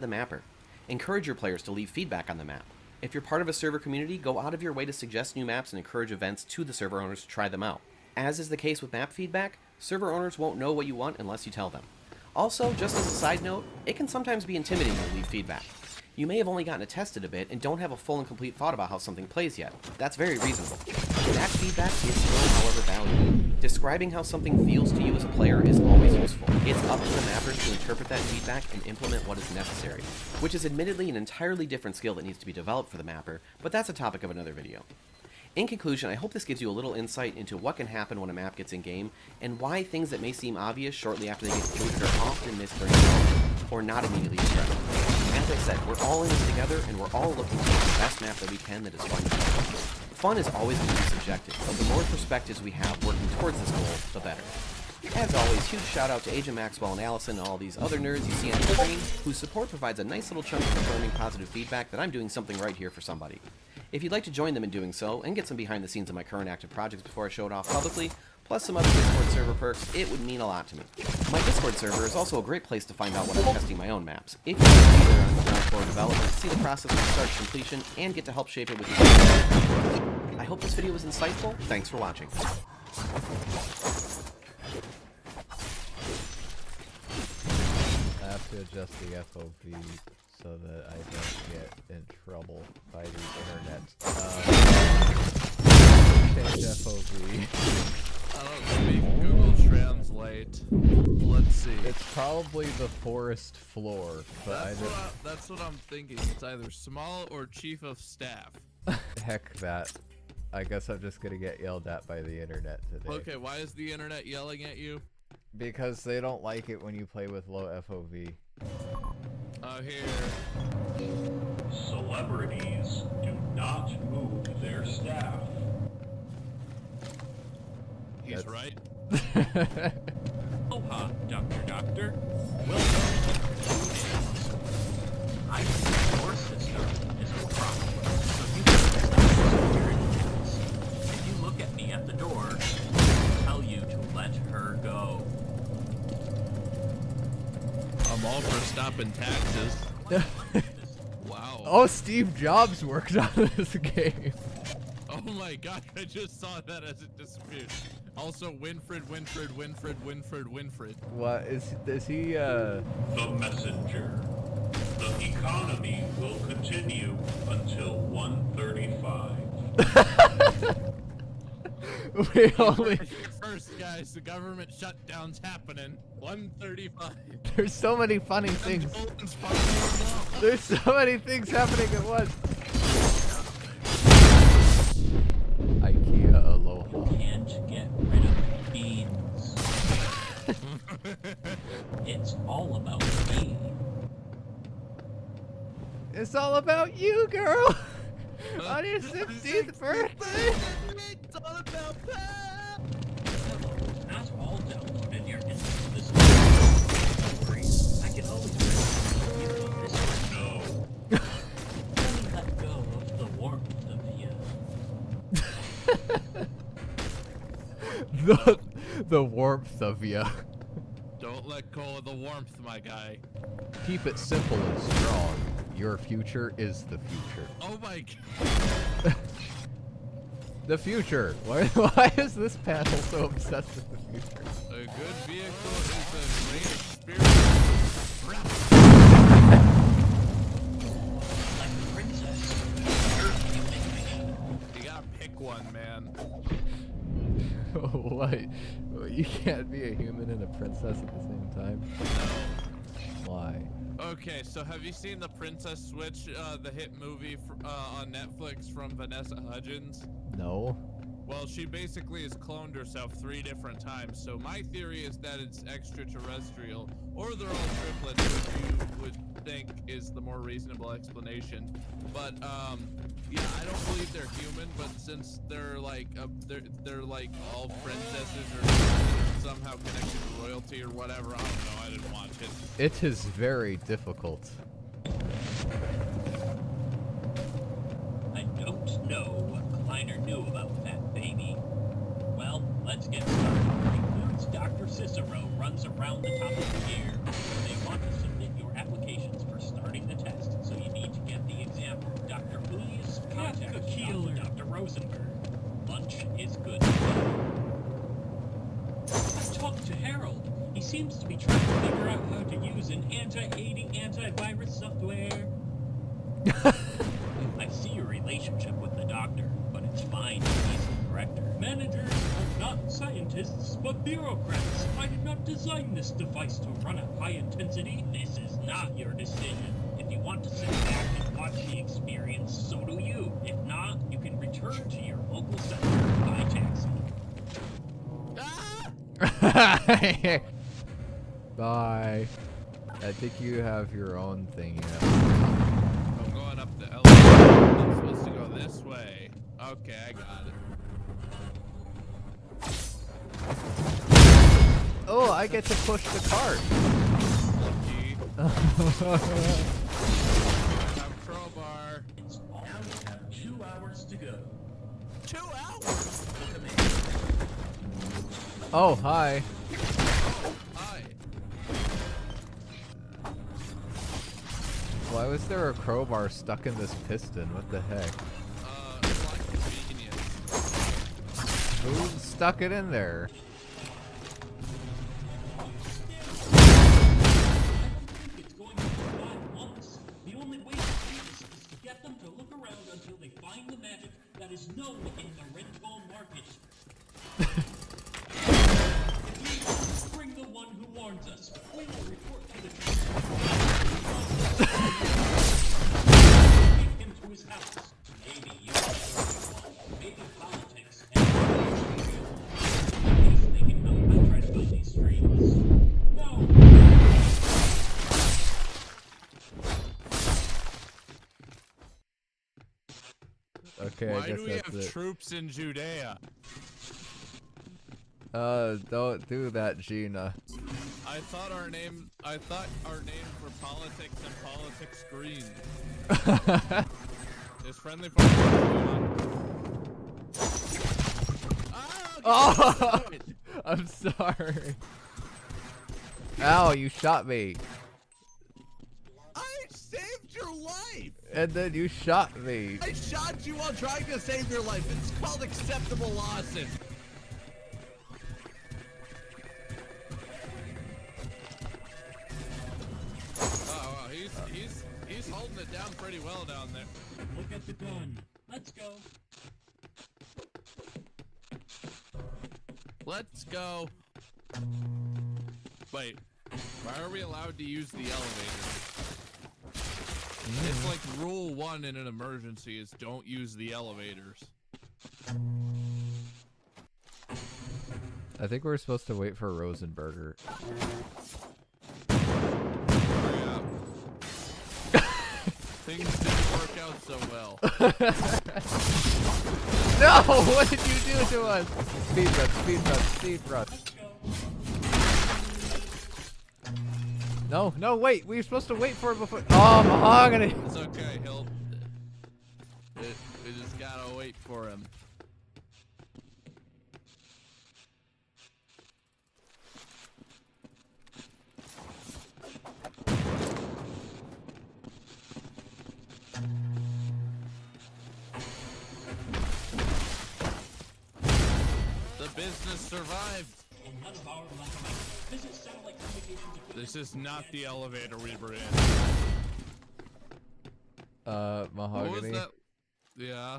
the mapper. Encourage your players to leave feedback on the map. If you're part of a server community, go out of your way to suggest new maps and encourage events to the server owners to try them out. As is the case with map feedback, server owners won't know what you want unless you tell them. Also, just as a side note, it can sometimes be intimidating to leave feedback. You may have only gotten to test it a bit and don't have a full and complete thought about how something plays yet. That's very reasonable. That feedback is still, however, valuable. Describing how something feels to you as a player is always useful. It's up to the mappers to interpret that feedback and implement what is necessary, which is admittedly an entirely different skill that needs to be developed for the mapper, but that's a topic of another video. In conclusion, I hope this gives you a little insight into what can happen when a map gets in-game, and why things that may seem obvious shortly after they get completed are often missed during development, or not immediately addressed. As I said, we're all in this together, and we're all looking to make the best map that we can that is fun to play. Fun is always going to be subjective, but the more perspectives we have working towards this goal, the better. As always, huge shout out to Agent Maxwell and Allison and all these other nerds you see on the screen, whose support provides a nice little chunk of confirming positive feedback that I'm doing something right here for somebody. If you'd like to join them in doing so, and get some behind the scenes of my current active projects before I show it off publicly, plus some other Discord server perks, it would mean a lot to me. My Discord server is also a great place to find out when I'm testing my own maps. If you want to be there on the ground floor development, see the process from start to completion, and get to help shape it with you. I hope this video was insightful. Thanks for watching. I have to adjust the FOV so that I don't get in trouble by the internet. Change FOV. I don't speak Google Translate. Let's see. It's probably the forest floor, but that's what I'm thinking. It's either small or chief of staff. Heck that. I guess I'm just gonna get yelled at by the internet today. Okay, why is the internet yelling at you? Because they don't like it when you play with low FOV. Oh, here. Celebrities do not move their staff. He's right. Aloha, Doctor. Welcome. I think your system is a problem. So you can stop security checks. If you look at me at the door, I'll tell you to let her go. I'm all for stopping taxes. Wow. Oh, Steve Jobs worked on this game. Oh my god, I just saw that as it disappeared. Also, Winfred. What is he The messenger. The economy will continue until 1:35. we only First, guys, the government shutdown's happening. 1:35. there's so many funny things. There's so many things happening at once. IKEA Aloha. Can't get rid of beans. It's all about me. It's all about you, girl. On your 16th birthday. It's all about Pap. Not all downloaded your into this. Don't worry, I can always bring you to this. No. Let me let go of the warmth of you. the warmth of ya. Don't let go of the warmth, my guy. Keep it simple and strong. Your future is the future. Oh my god. The future. Why is this panel so obsessed with the future? A good vehicle is a great experience. Like a princess. You're human machine. You gotta pick one, man. What? You can't be a human and a princess at the same time? Why? Okay, so have you seen The Princess Switch, the hit movie on Netflix from Vanessa Hudgens? No. Well, she basically has cloned herself 3 different times, so my theory is that it's extraterrestrial, or they're all triplets, which you would think is the more reasonable explanation. But, yeah, I don't believe they're human, but since they're like, they're like all princesses or somehow connected to royalty or whatever, I don't know, I didn't watch it. It is very difficult. I don't know what Kleiner knew about that baby. Well, let's get started. Since Dr. Cicero runs around the top of the year, they want to submit your applications for starting Rosenberg. Lunch is good. I talked to Harold. He seems to be trying to figure out how to use an anti-hating antivirus software. I see your relationship with the doctor, but it's fine if he's the director. Managers are not scientists, but bureaucrats. I did not design this device to run at high intensity. This is not your decision. If you want to sit back and watch the experience, so do you. If not, you can return to your local center by taxi. Bye. I think you have your own thing, yeah. I'm going up the elevator. I'm supposed to go this way. Okay, I got it. Oh, I get to push the cart. Lucky. I'm crowbar. Now we have 2 hours to go. 2 hours? Oh, hi. Hi. Why was there a crowbar stuck in this piston? What the heck? It's like convenience. Who stuck it in there? It's going to survive months. The only way to do this is to get them to look around until they find the magic that is known in the rental market. If we bring the one who warns us, we will report to the chief. Take him to his house. Maybe you maybe politics and he's thinking about I try to build these streams. No. Okay, I Why guess do we that's have it. troops in Judea? Don't do that, Gina. I thought our names were politics and politics green. Is friendly fire on? Oh! I'm sorry. Ow, you shot me. I saved your life! And then you shot me. I shot you while trying to save your life. It's called acceptable losses. Oh, wow, he's holding it down pretty well down there. Look at the gun. Let's go. Let's go. Wait, why are we allowed to use the elevator? It's like rule 1 in an emergency is don't use the elevators. I think we're supposed to wait for Rosenberger. Hurry up. Things didn't work out so well. No! What did you do to us? Speed run, speed run, speed run. No, no, wait. We were supposed to wait for it before. Oh, mahogany. It's okay, we just gotta wait for him. The business survived. This is not the elevator we were in. Mahogany. What was that? Yeah.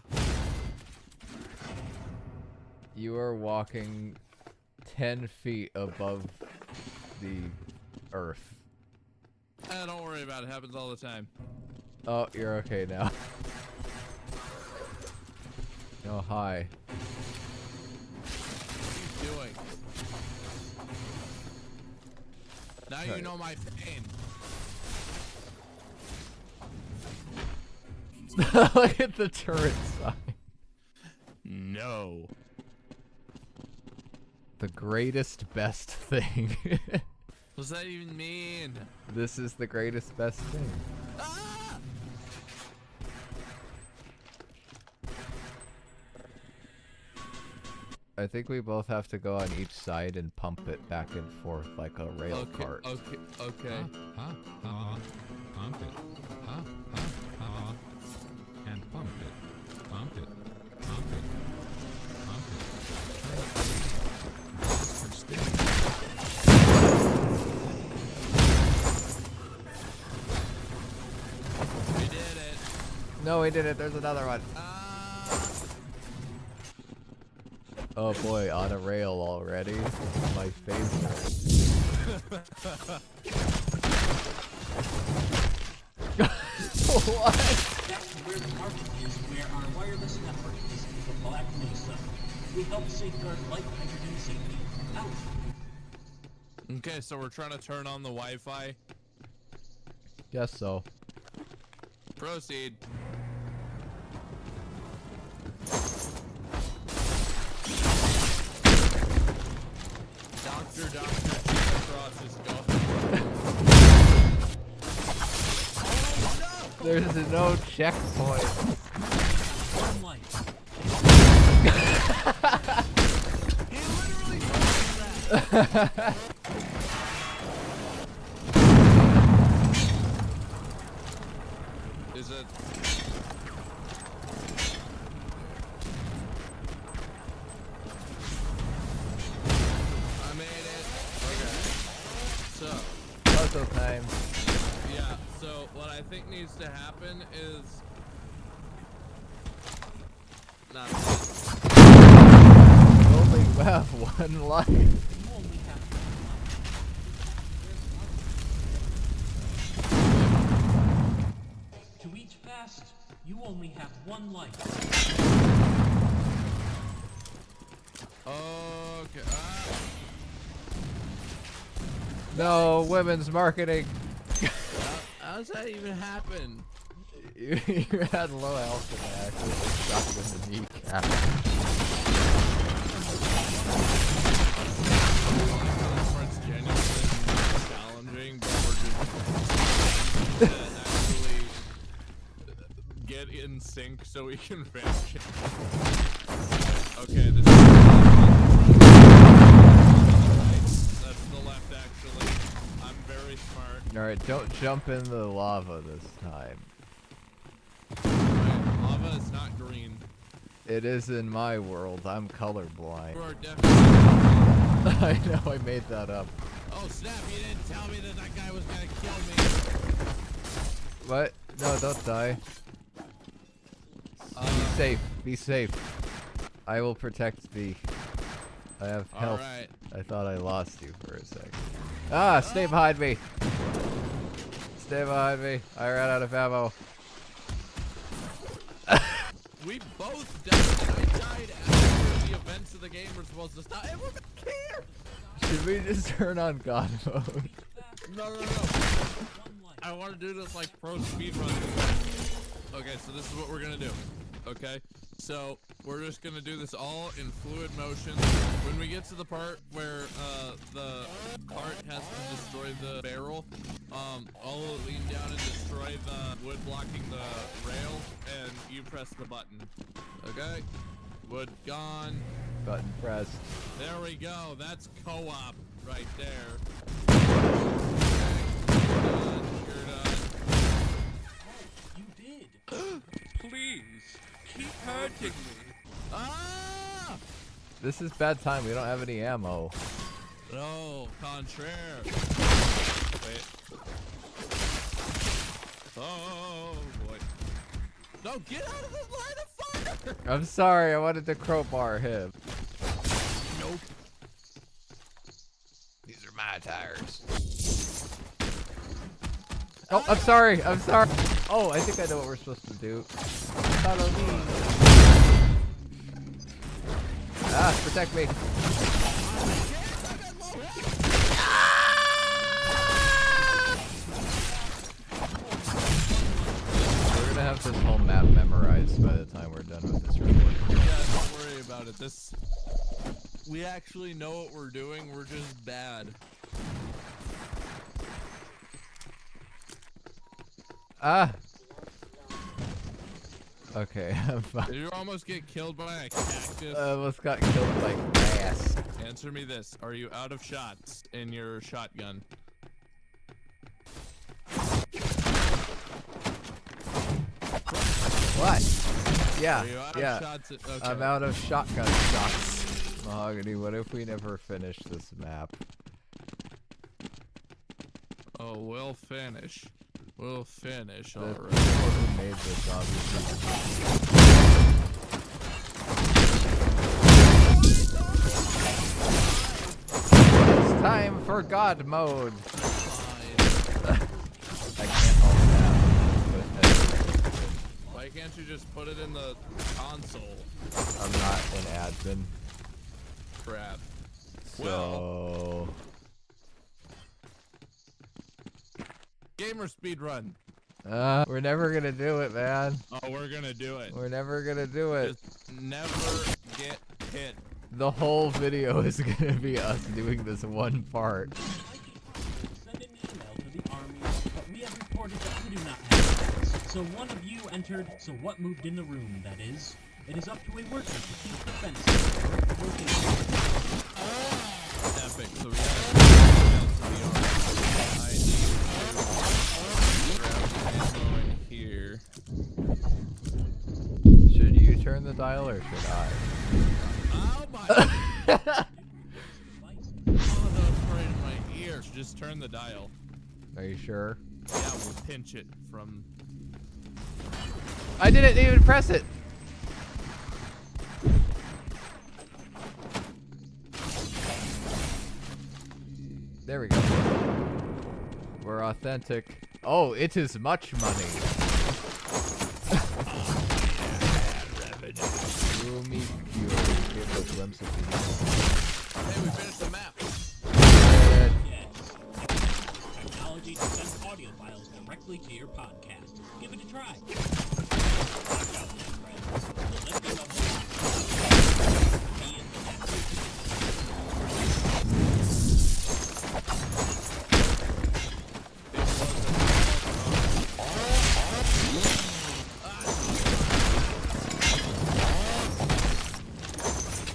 You are walking 10 feet above the earth. Don't worry about it. It happens all the time. Oh, you're okay now. Oh, hi. What are you doing? Now you know my pain. Look at the turret sign. No. The greatest best thing. What does that even mean? This is the greatest best thing. Ah! I think we both have to go on each side and pump it back and forth like a rail cart. Okay. Pump it. And pump it. Pump it. Pump it. No, we didn't. There's another one. Oh boy, on a rail already. My favorite. What? That's where the market is, where our wireless network is in the Black Mesa. We help safeguard life, hydrogen safety. Out. Okay, so we're trying to turn on the Wi-Fi. Guess so. Proceed. Doctor, Cross is going. There's no checkpoint. One light. He literally told me that. Is it? I made it. Okay. So. Puzzle time. Yeah, so what I think needs to happen is not You only have one life. You only have one light. To each fast, you only have one light. okay. No, women's marketing. How does that even happen? You had low health and I actually shot you in the kneecap. This part's genuinely challenging, but we're just actually get in sync so we can finish it. Okay, this is that's the left actually. I'm very smart. Alright, don't jump in the lava this time. Right, lava is not green. It is in my world. I'm colorblind. You are definitely. I know, I made that up. Oh snap! You didn't tell me that that guy was gonna kill me. What? No, don't die. Be safe. Be safe. I will protect thee. I have health. Alright. I thought I lost you for a second. Ah, stay behind me. Stay behind me. I ran out of ammo. We both died. I died after the events of the game were supposed to stop. And we're back here. Should we just turn on God mode? No. I want to do this like pro speedrun. Okay, so this is what we're gonna do. Okay, so we're just gonna do this all in fluid motion. When we get to the part where the cart has to destroy the barrel, I'll lean down and destroy the wood blocking the rail, and you press the button. Okay, wood gone. Button pressed. There we go. That's co-op right there. You're done. You did. Please, keep hurting me. Ah! This is bad time. We don't have any ammo. No, contraire. Wait. Oh boy. No, get out of the line of fire! I'm sorry. I wanted to crowbar him. Nope. These are my tires. Oh, I'm sorry. I'm sorry. Oh, I think I know what we're supposed to do. Follow me. Ah, protect me. We're gonna have this whole map memorized by the time we're done with this recording. Yeah, don't worry about it. We actually know what we're doing. We're just bad. Ah. Okay, I'm fine. Did you almost get killed by a cactus? I almost got killed by grass. Answer me this. Are you out of shots in your shotgun? What? Yeah, Are you out yeah. of shots? Okay. I'm out of shotgun shots. Mahogany, what if we never finish this map? Oh, we'll finish. We'll finish The alright. people who made this, obviously. It's time for God mode. I can't hold that. Why can't you just put it in the console? I'm not an admin. Crap. So Gamer speed run. we're never gonna do it, man. Oh, we're gonna do it. We're never gonna do it. Just never get hit. The whole video is gonna be us doing this one part. Send an email to the army, but we have reported that we do not have facts. So one of you entered, so what moved in the room, that is. It is up to a worker to keep the fences working. Epic. So we gotta email to the army. I need to grab ammo in here. Should you turn the dial or should I? Oh my! Oh, that was right in my ear. Just turn the dial. Are you sure? Yeah, we'll pinch it from. I didn't even press it. There we go. We're authentic. Oh, it is much money. Roomy Cure. Give a glimpse of the Hey, we finished the map. Yes. Technology to send audio files directly to your podcast. Give it a try. Watch out, my friends. The lifting of the be in the next.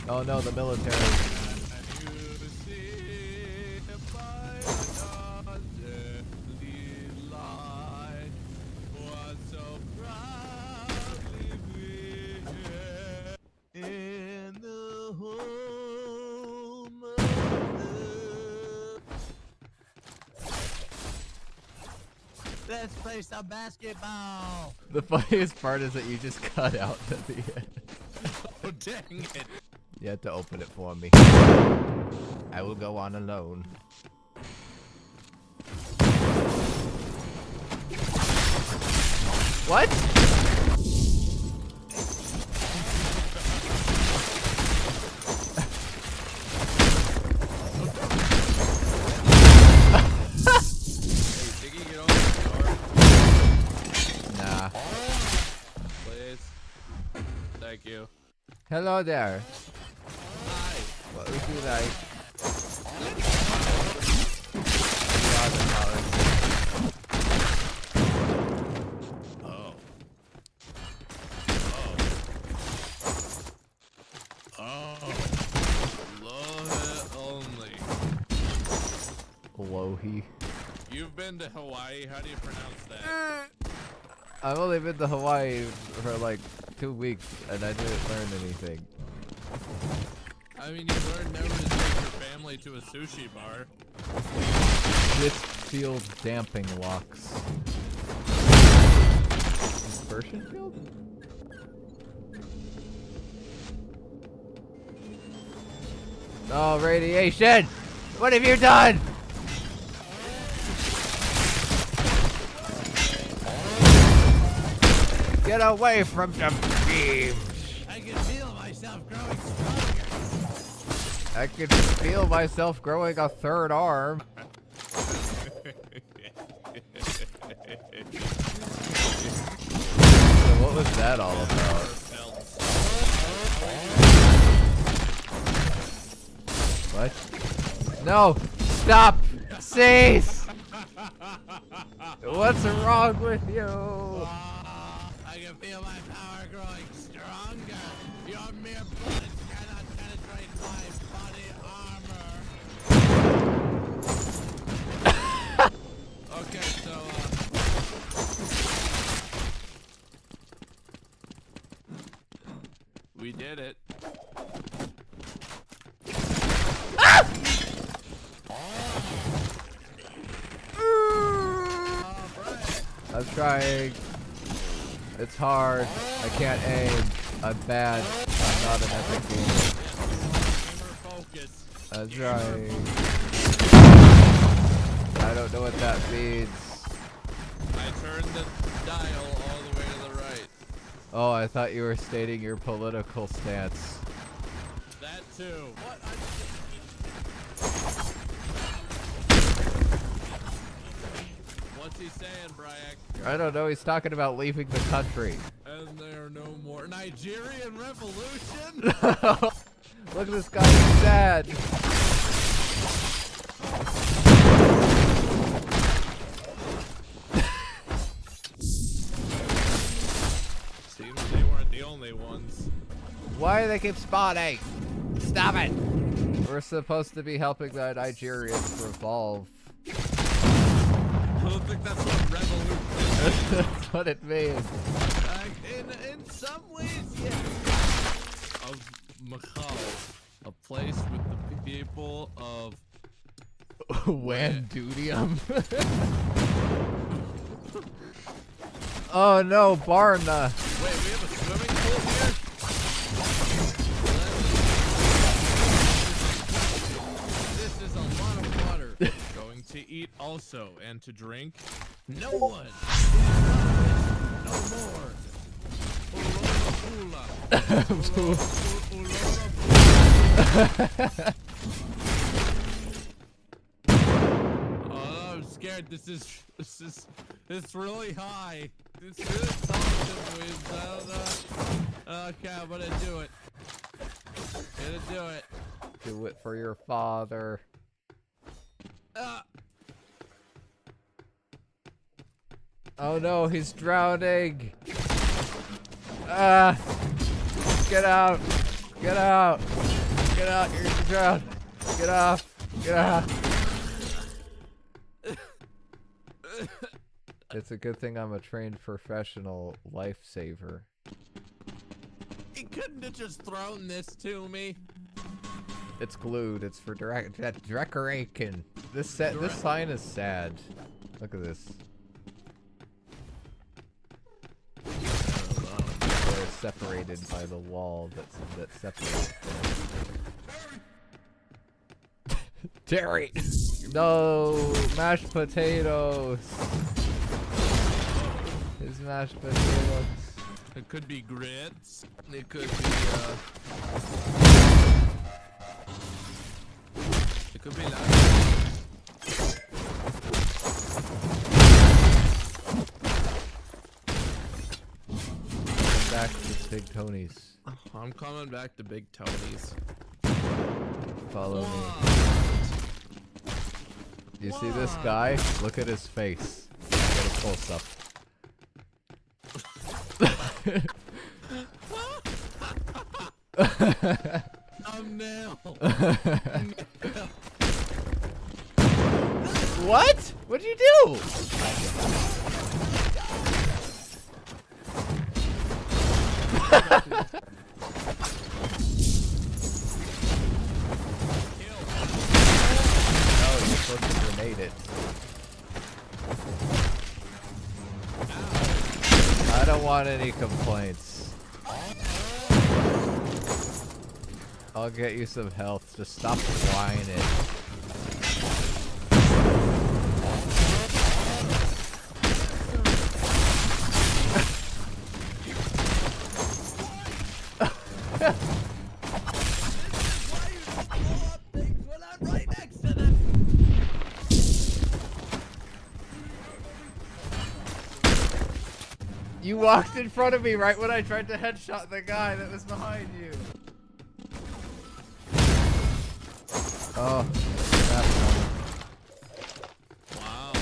Oh no, the military. Let's play some basketball. The funniest part is that you just cut out at the end. Oh, dang it. You had to open it for me. I will go on alone. What? Hey, Diggy, get on the door. Nah. Please. Thank you. Hello there. Hi. What would you like? Oh. Oh. Oh. Love it only. Alohi. You've been to Hawaii. How do you pronounce that? I've only been to Hawaii for like 2 weeks and I didn't learn anything. I mean, you learned never to take your family to a sushi bar. Disfield damping locks. Dispersion field? Oh, radiation! What have you done? Get away from the beams! I can feel myself growing stronger. I can feel myself growing a third arm. So what was that all about? What? No! Stop! Cease! What's wrong with you? I can feel my power growing stronger. Your mere bullets cannot penetrate my body armor. Okay, so, we did it. Oh, Brian. trying. It's hard. I can't aim. I'm bad. I'm not an epic gamer. Focus. I'm trying. I don't know what that means. I turned the dial all the way to the right. Oh, I thought you were stating your political stance. That too. What? What's he saying, Bryak? I don't know. He's talking about leaving the country. And there are no more Nigerian Revolution? Look at this guy. He's sad. Seems they weren't the only ones. Why do they keep spawning? Stop it. We're supposed to be helping the Nigerians revolve. I don't think that's what revolution is. That's what it means. In some ways, yes. Of Macau, a place with the people of Wandudium. Oh no, Barna. Wait, we have a swimming pool here? This is a lot of water. Going to eat also, and to drink? No one. No more. Oh, I'm scared. This is really high. This is awesome. I don't know. Okay, I'm gonna do it. Gonna do it. Do it for your father. Oh no, he's drowning. Get out. Get out. Get out, you're gonna drown. Get off. Get out. It's a good thing I'm a trained professional lifesaver. He couldn't have just thrown this to me. It's glued. It's for decoration. This sign is sad. Look at this. They're separated by the wall that separates them. Terry! No! Mashed potatoes! His mashed potatoes. It could be grits. It could be, it could be like... Come back to Big Tony's. I'm coming back to Big Tony's. Follow me. You see this guy? Look at his face. Get a close up. Thumbnail. What? What'd you do? Oh, you're supposed to grenade it. I don't want any complaints. I'll get you some health. Just stop whining. You walked in front of me right when I tried to headshot the guy that was behind you. Oh. Wow.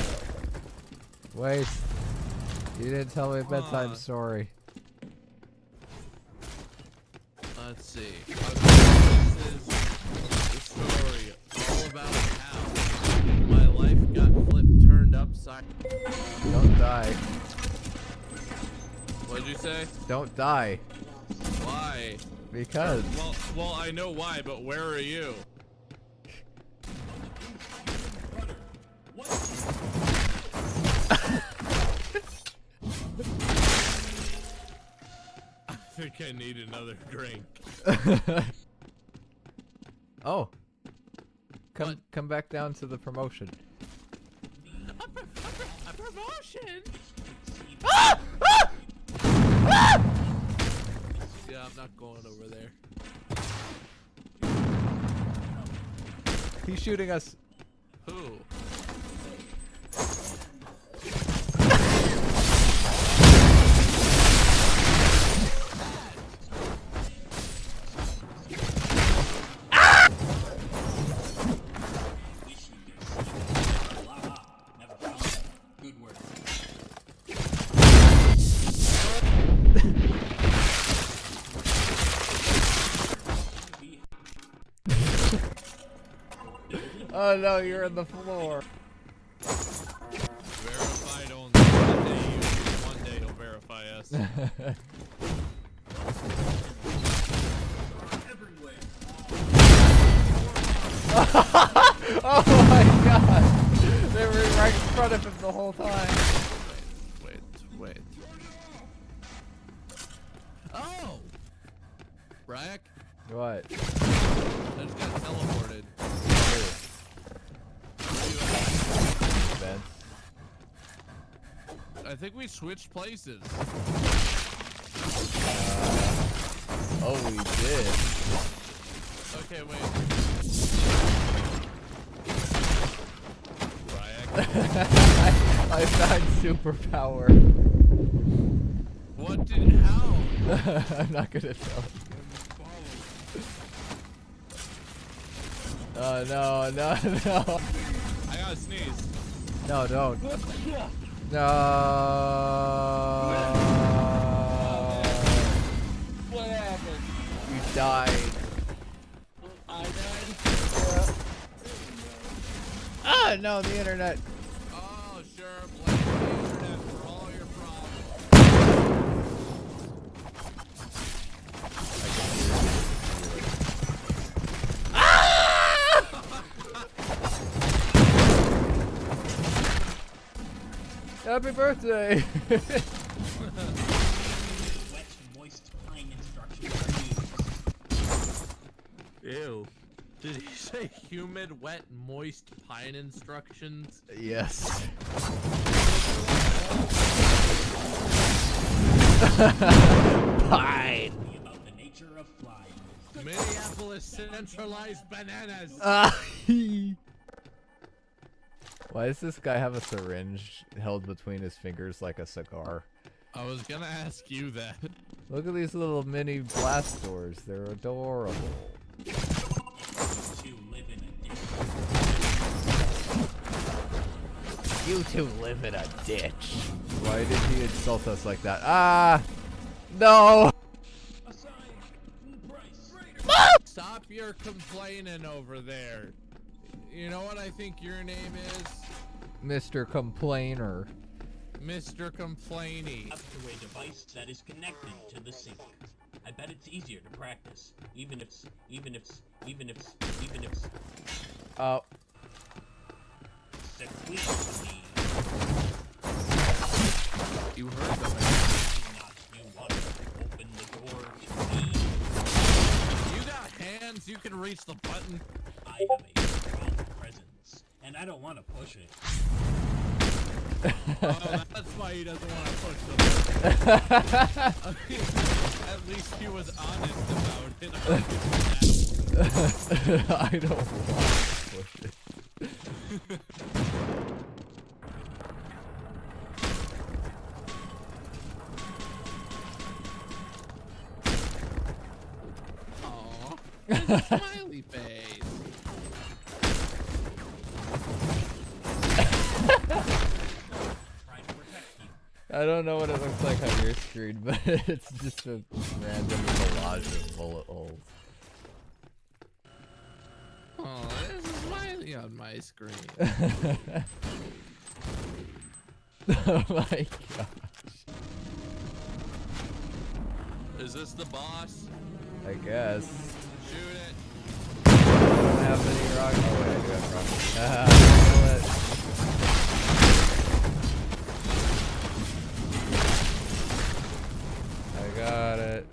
Wait. You didn't tell me a bedtime story. Let's see. This is the story all about how my life got turned upside. Don't die. What'd you say? Don't die. Why? Because. Well, I know why, but where are you? think I need another drink. Oh. Come back down to the promotion. A promotion? Yeah, I'm not going over there. He's shooting us. Who? Good work. Oh no, you're on the floor. Verified only. One day you'll verify us. Everywhere. Oh my god! They were right in front of him the whole time. Wait. Oh! Brack, What? I just got teleported. Ben? I think we switched places. Oh, we did. Okay, wait. Brack. I found superpower. What did, how? I'm not gonna tell. Oh no, no, no. I gotta sneeze. No, don't. No. What happened? You died. I died. Ah, no, the internet. Oh, sure, blame the internet for all your problems. Happy birthday. Wet, moist pine instructions are used. Ew. Did he say humid, wet, moist pine instructions? Yes. Pine. Be about the nature of flying. Minneapolis centralized bananas. Why does this guy have a syringe held between his fingers like a cigar? I was gonna ask you that. Look at these little mini blast doors. They're adorable. To live in a ditch. You two live in a ditch. Why did he insult us like that? Ah! No! A sign. Price. Stop your complaining over there. You know what I think your name is? Mr. Complainer. Mr. Complainy. Up to a device that is connected to the sink. I bet it's easier to practice, even if. Oh. Sequentially. You heard them. You want to open the door to me. You got hands, you can reach the button. I have a strong presence, and I don't want to push it. Oh, that's why he doesn't want to push them. I mean, at least he was honest about it. I don't want to push it. Aww. There's a smiley face. Try to protect you. I don't know what it looks like on your screen, but it's just a random collage of bullet holes. Oh, there's a smiley on my screen. Oh my gosh. Is this the boss? I guess. Shoot it. I don't have any rock. Oh wait, I do have rock. Bullet. I got it.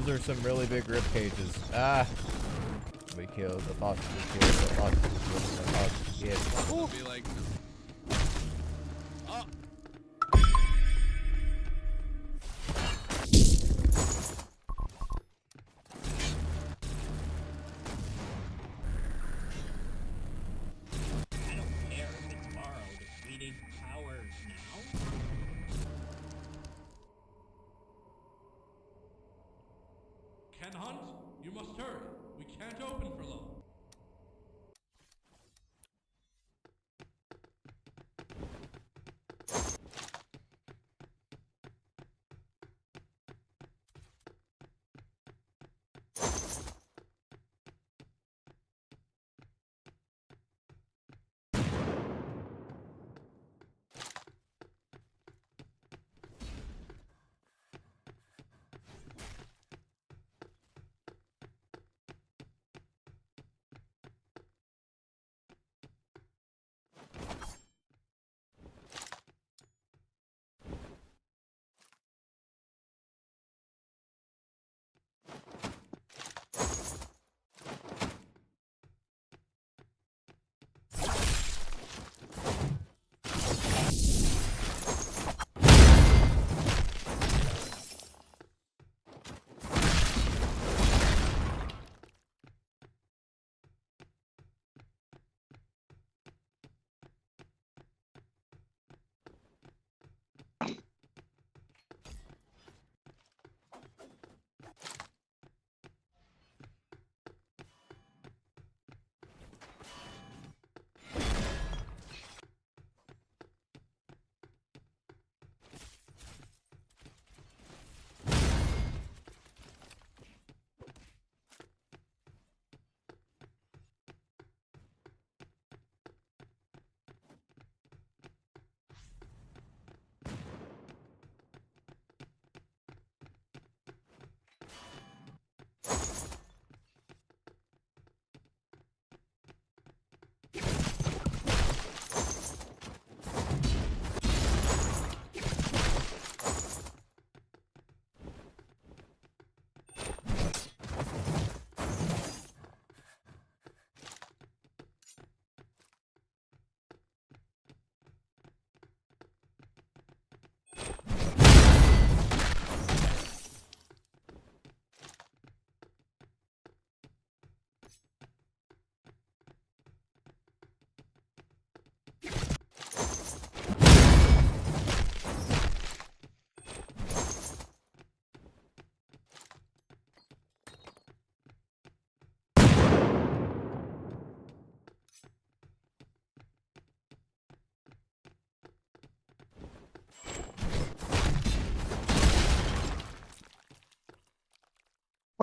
Those are some really big rib cages. Ah! We killed the fox. We killed the fox. We killed the fox. Yes. It'll be like, oh, I don't care if it's borrowed. We need power now. Ken Hunt, you must hurry. We can't open for long.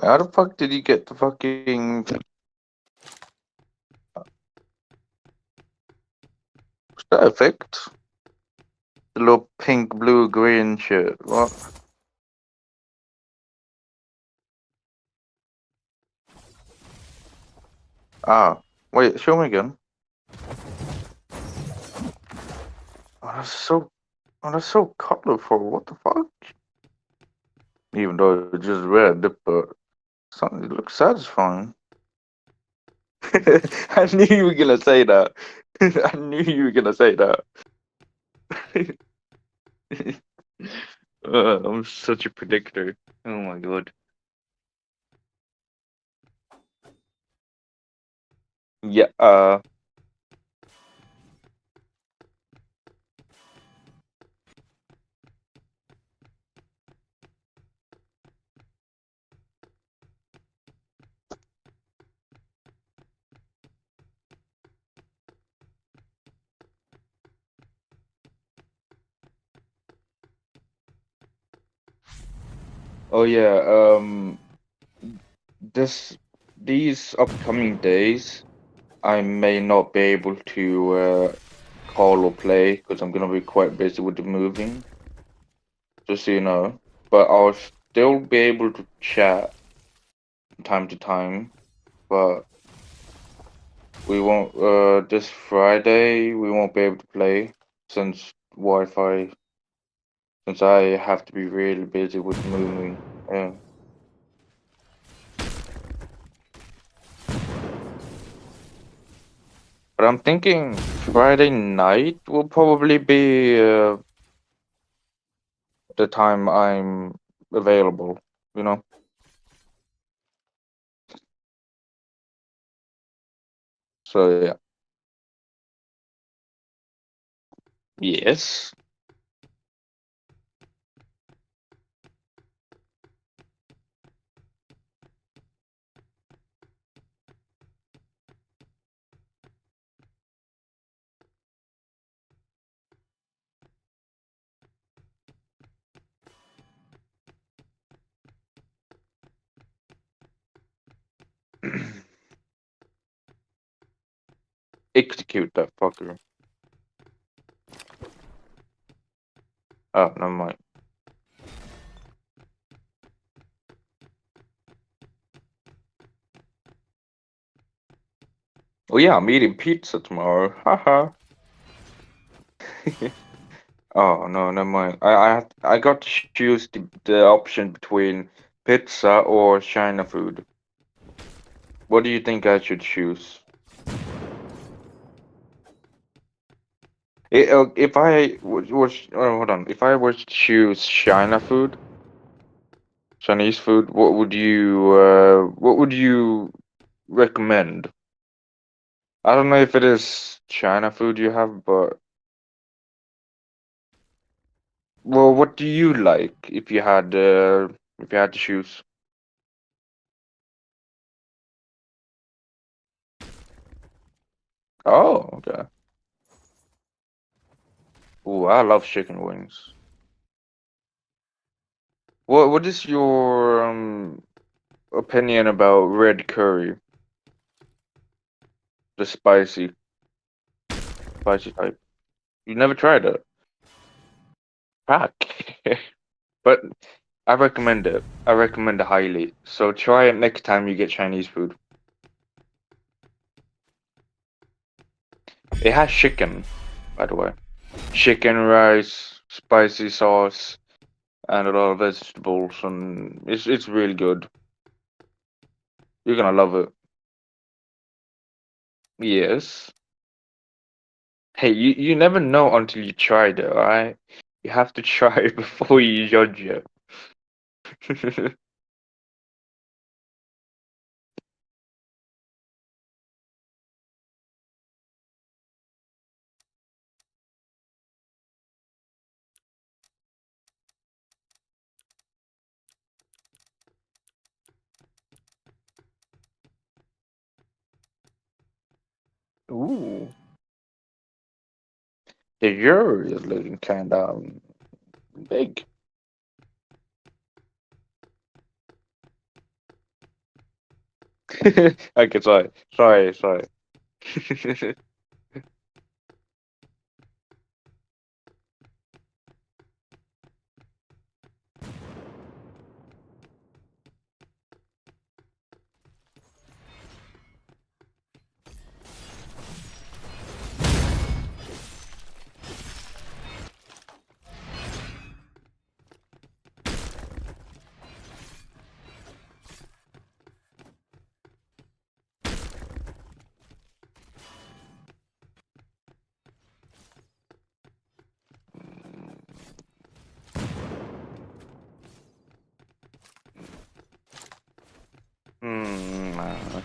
How the fuck did you get the fucking... What's that effect? The little pink, blue, green shit. What? Ah. Wait, show me again. Oh, that's so... Oh, that's so colorful. What the fuck? Even though it's just red, but something it looks satisfying. I knew you were gonna say that. I knew you were gonna say that. I'm such a predictor. Oh my god. Yeah, oh yeah, these upcoming days, I may not be able to call or play because I'm gonna be quite busy with the moving, just so you know. But I'll still be able to chat from time to time, but we won't, this Friday, we won't be able to play since Wi-Fi, since I have to be really busy with moving. Yeah. But I'm thinking Friday night will probably be the time I'm available, you know? So yeah. Yes. Execute that fucker. Oh, never mind. Oh yeah, I'm eating pizza tomorrow. Haha. Oh no, never mind. I got to choose the option between pizza or China food. What do you think I should choose? If I was hold on, if I was to choose China food, Chinese food, what would you recommend? I don't know if it is China food you have, but well, what do you like if you had to choose? Oh, okay. Ooh, I love chicken wings. What is your opinion about red curry, the spicy type? You never tried it? Fuck. But I recommend it. I recommend it highly. So try it next time you get Chinese food. It has chicken, by the way. Chicken, rice, spicy sauce, and a lot of vegetables, and it's really good. You're gonna love it. Yes. Hey, you never know until you try it, alright? You have to try it before you judge it. Ooh. The jury is looking kinda big. Okay, sorry. I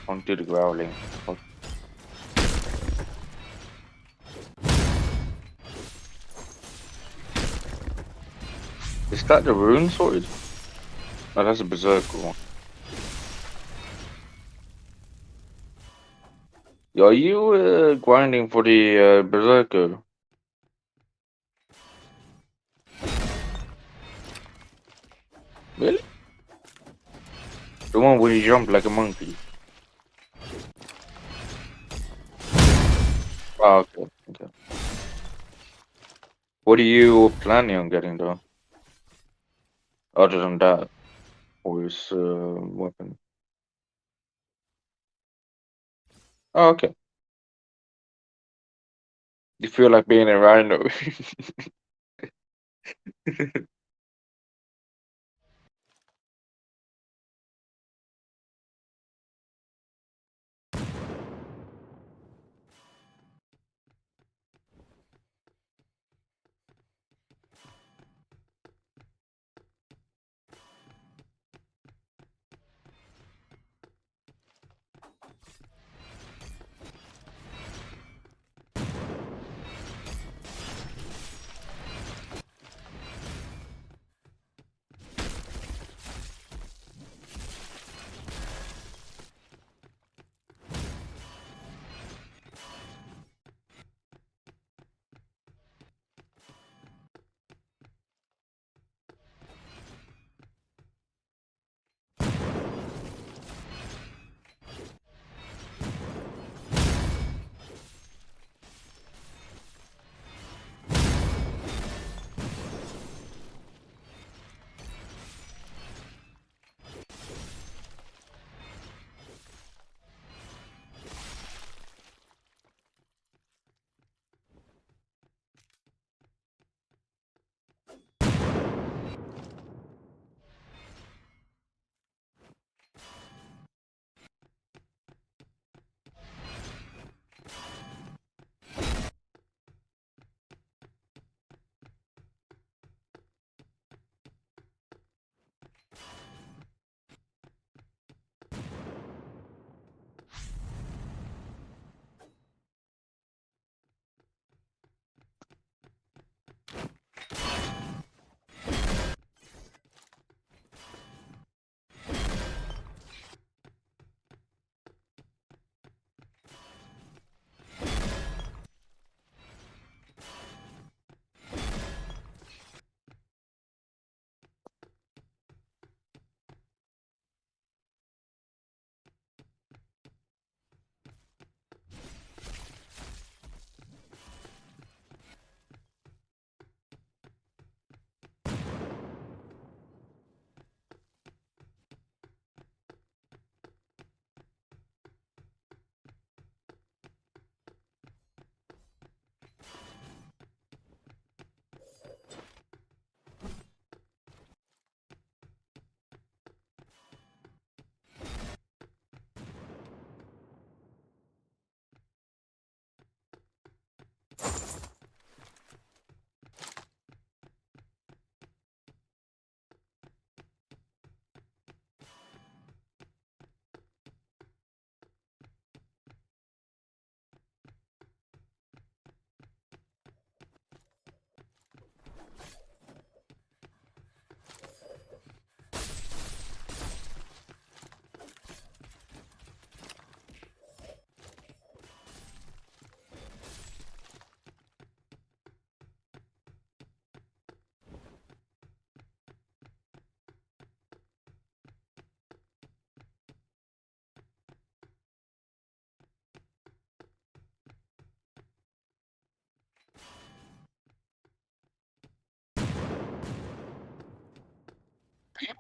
can't do the growling. Fuck. Is that the rune sword? Oh, that's a berserker one. Are you grinding for the berserker? Really? The one where you jump like a monkey? Oh, okay. What are you planning on getting though? Other than that, or his weapon? Oh, okay. You feel like being a rhino?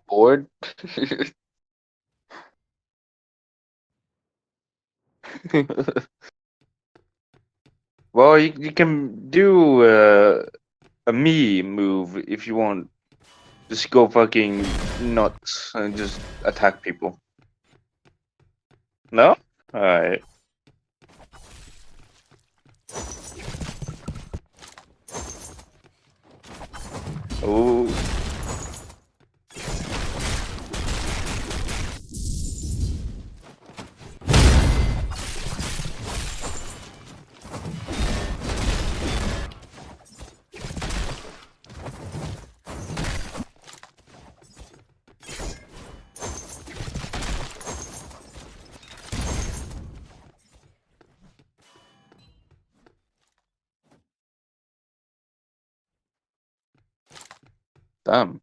Bored? Well, you can do a me move if you want. Just go fucking nuts and just attack people. No? Alright. Oh. Damn.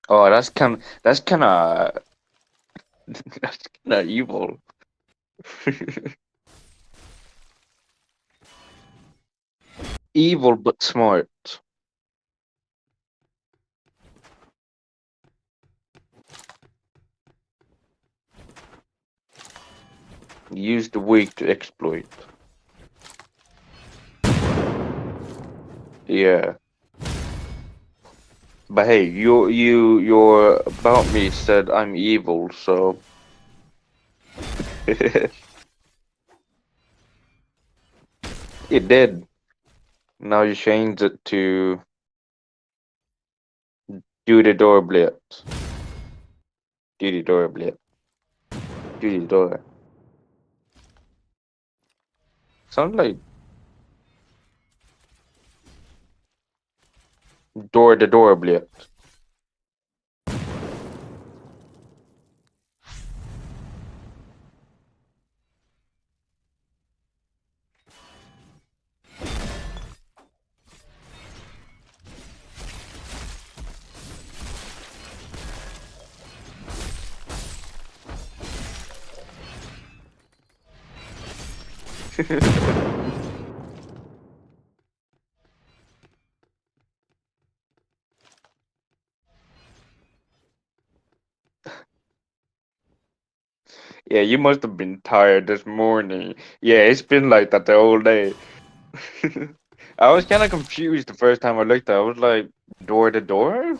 Oh, that's kinda that's kinda evil. Evil but smart. Use the weak to exploit. Yeah. But hey, your about me said I'm evil, so it did. Now you change it to do the door blitz. Do the door blitz. Do the door. Sound like door the door blitz. Yeah, you must have been tired this morning. Yeah, it's been like that the whole day. I was kind of confused the first time I looked at it. I was like, door to door?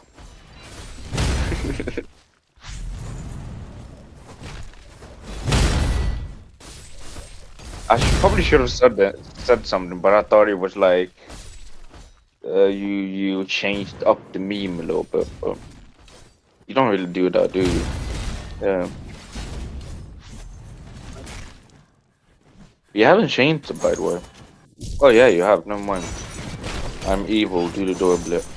Probably should have said something, but I thought it was like you changed up the meme a little bit, but you don't really do that, do you? Yeah. You haven't changed it, by the way. Oh yeah, you have. Never mind. I'm evil. Do the door blitz.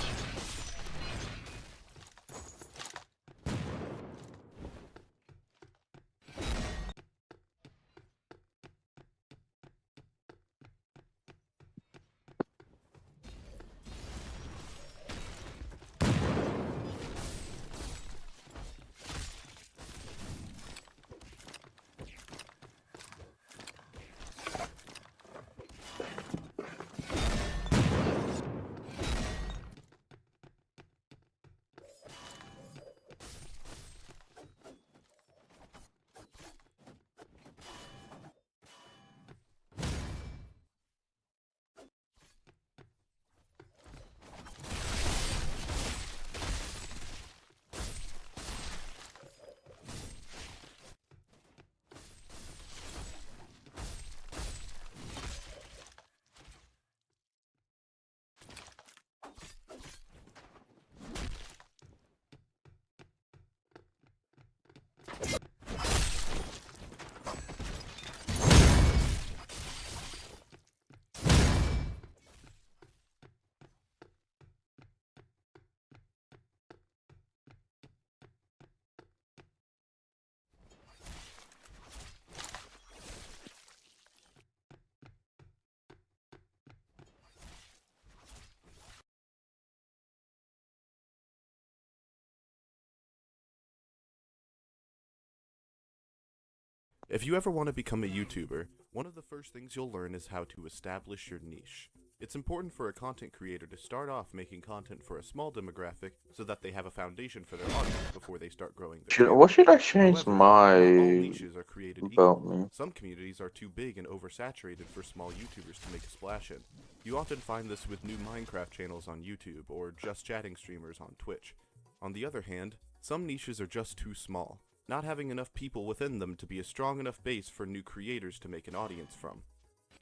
If you ever want to become a YouTuber, one of the first things you'll learn is how to establish your niche. It's important for a content creator to start off making content for a small demographic so that they have a foundation for their audience before they start growing their channel. What should I change However, not all my niches are created equal. about me? Some communities are too big and oversaturated for small YouTubers to make a splash in. You often find this with new Minecraft channels on YouTube or just chatting streamers on Twitch. On the other hand, some niches are just too small, not having enough people within them to be a strong enough base for new creators to make an audience from.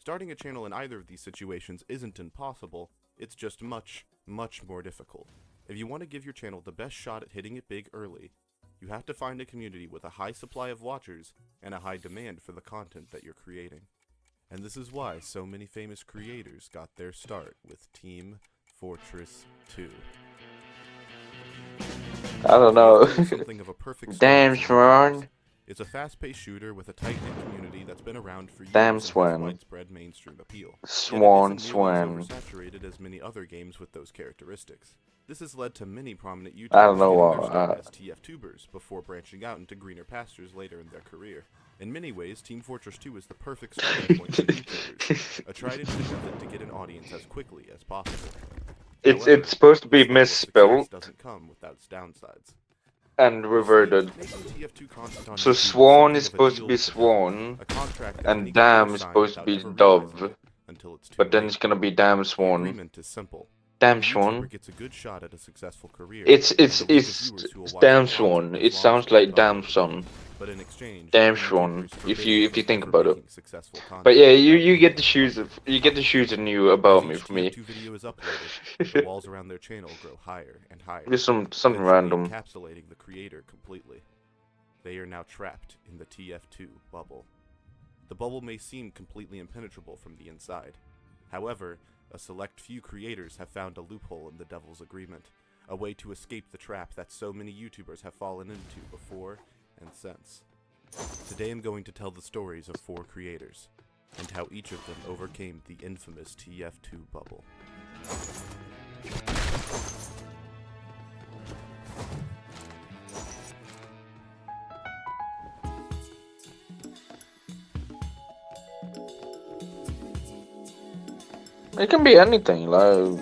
Starting a channel in either of these situations isn't impossible, it's just much, much more difficult. If you want to give your channel the best shot at hitting it big early, you have to find a community with a high supply of watchers and a high demand for the content that you're creating. And this is why so many famous creators got their start with Team Fortress 2. I don't know. Something of a perfect Damn, storm for Swan. YouTubers. It's a fast-paced shooter with a tight-knit community that's been around for years Damn, and has Swan. widespread mainstream appeal. Swan, Yet it isn't nearly Swan. as oversaturated as many other games with those characteristics. This has led to many prominent YouTubers I don't know getting what, their start as TF-tubers before branching out into greener pastures later in their career. In many ways, Team Fortress 2 is the perfect starting point for YouTubers, a tried-and-true method to get an audience as quickly as possible. However, It's supposed to be this level of success misspelled doesn't come without its downsides. and reverted. Making TF2 content on So YouTube is Swan something is of a supposed to deal be with the Swan, company, a contract that and many Damn creators is sign supposed to without be ever realizing Dove. it until it's too But then late. it's gonna be Damn The Swan. agreement is simple. Damn A Swan. YouTuber gets a good shot at a successful career. It's and a week of viewers who will watch Damn their Swan. content It as long sounds as like it's Damn uploaded. Son. But in exchange, Damn the Swan. YouTuber is If forbidden you from think ever about it. making successful content But yeah, you without get to paying choose a new As about me each for me. TF2 video is uploaded, the walls around their channel grow higher and higher, Just something eventually random. encapsulating the creator completely. They are now trapped in the TF2 bubble. The bubble may seem completely impenetrable from the inside. However, a select few creators have found a loophole in the devil's agreement, a way to escape the trap that so many YouTubers have fallen into before and since. Today I'm going to tell the stories of 4 creators, and how each of them overcame the infamous TF2 bubble. It can be anything, like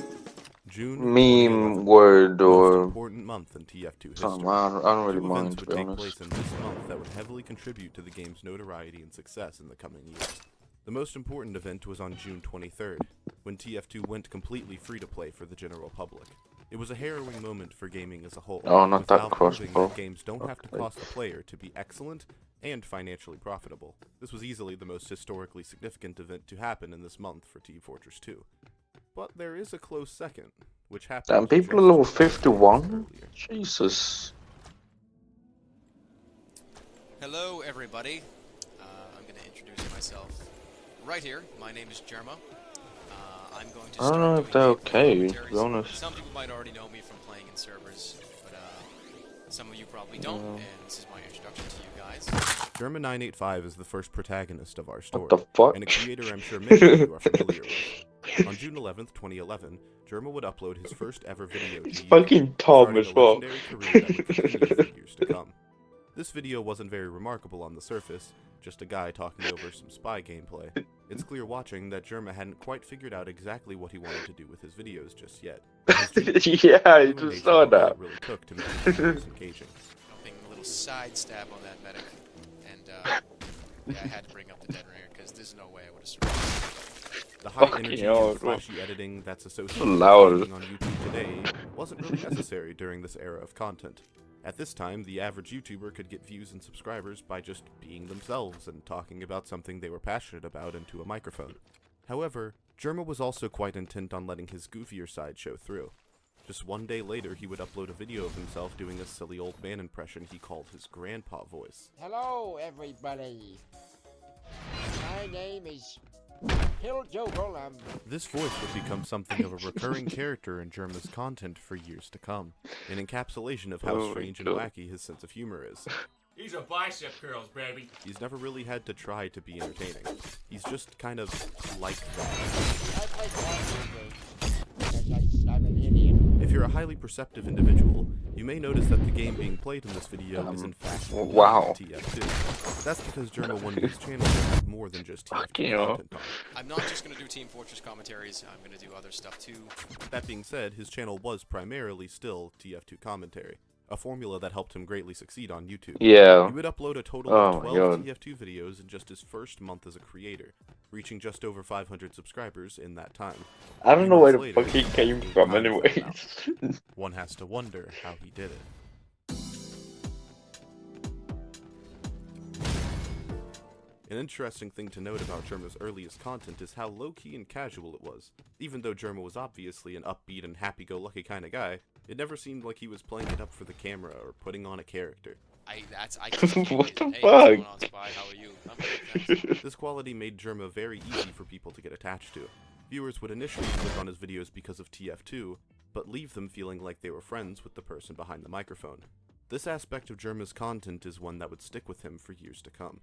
June meme 2011, word the most or important month in TF2 history. something. I don't really Two mind, events to would be take honest. place in this month that would heavily contribute to the game's notoriety and success in the coming years. The most important event was on June 23rd, when TF2 went completely free-to-play for the general public. It was a harrowing moment for gaming as a whole, Oh, not with that Valve proving crossbow. that games don't have to cost the player to be excellent and financially profitable. This was easily the most historically significant event to happen in this month for Team Fortress 2. But there is a close second, which happened Damn, people are just level 12 days 51? earlier. Jesus. Hello, everybody. I'm going to introduce myself right here. My name is Jerma. I'm going to I don't start know doing if they're okay, to be commentaries. honest. Some people might already know me from playing in servers, but some of you probably don't, and this is my introduction to you guys. Jerma985 is the first protagonist of our story, What the fuck? and a creator I'm sure many of you are familiar with. On June 11th, 2011, Jerma would upload his first ever video to It's YouTube, fucking Tom starting as a well. legendary career that would continue for years to come. This video wasn't very remarkable on the surface, just a guy talking over some spy gameplay. It's clear watching that Jerma hadn't quite figured out exactly what he wanted to do with his videos just yet. Yeah, I just saw that. It really took to make his videos engaging. Helping a little side stab on that medic, and yeah, I had to bring up the dead ringer because there's no way I would have survived. The high Fucking energy hell, and flashy editing that's associated loud. with gaming on YouTube today wasn't really necessary during this era of content. At this time, the average YouTuber could get views and subscribers by just being themselves and talking about something they were passionate about into a microphone. However, Jerma was also quite intent on letting his goofier side show through. Just one day later, he would upload a video of himself doing a silly old man impression he called his grandpa voice. Hello, everybody. My name is Hill Jogel. This voice would become something of a recurring character in Jerma's content for years to come, an encapsulation of how Oh my strange and God. wacky his sense of humor is. These are bicep curls, baby. He's never really had to try to be entertaining. He's just kind of like that. I play video games because I'm an idiot. If you're a highly perceptive individual, you may notice that the game being played in this video is in fact wow. TF2. That's because Jerma wanted his channel to have more than just TF2 hell. content on it. I'm not just going to do Team Fortress commentaries, I'm going to do other stuff too. That being said, his channel was primarily still TF2 commentary, a formula that helped him greatly succeed on YouTube. Yeah. He would upload a total Oh of my 12 God. TF2 videos in just his first month as a creator, reaching just over 500 subscribers in that time. I don't know where the Years fuck later, he came he from found anyways. out. One has to wonder how he did it. An interesting thing to note about Jerma's earliest content is how low-key and casual it was. Even though Jerma was obviously an upbeat and happy-go-lucky kind of guy, it never seemed like he was playing it up for the camera or putting on a character. I just can't What wait. the Hey, what's going fuck? on, Spy? How are you? I'm good, thanks. This quality made Jerma very easy for people to get attached to. Viewers would initially click on his videos because of TF2, but leave them feeling like they were friends with the person behind the microphone. This aspect of Jerma's content is one that would stick with him for years to come.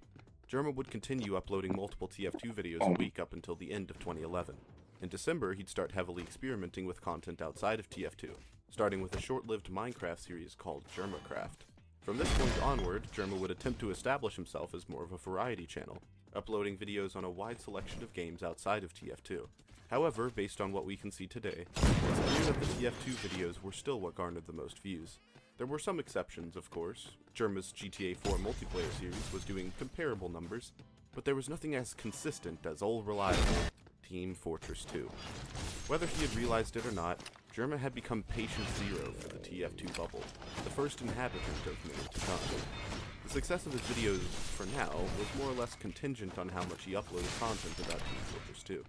Jerma would continue uploading multiple TF2 videos a week up until the end of 2011. In December, he'd start heavily experimenting with content outside of TF2, starting with a short-lived Minecraft series called Jermacraft. From this point onward, Jerma would attempt to establish himself as more of a variety channel, uploading videos on a wide selection of games outside of TF2. However, based on what we can see today, it's clear that the TF2 videos were still what garnered the most views. There were some exceptions, of course. Jerma's GTA 4 multiplayer series was doing comparable numbers, but there was nothing as consistent as old reliable Team Fortress 2. Whether he had realized it or not, Jerma had become patient zero for the TF2 bubble, the first inhabitant of many to come. The success of his videos, for now, was more or less contingent on how much he uploaded content about Team Fortress 2.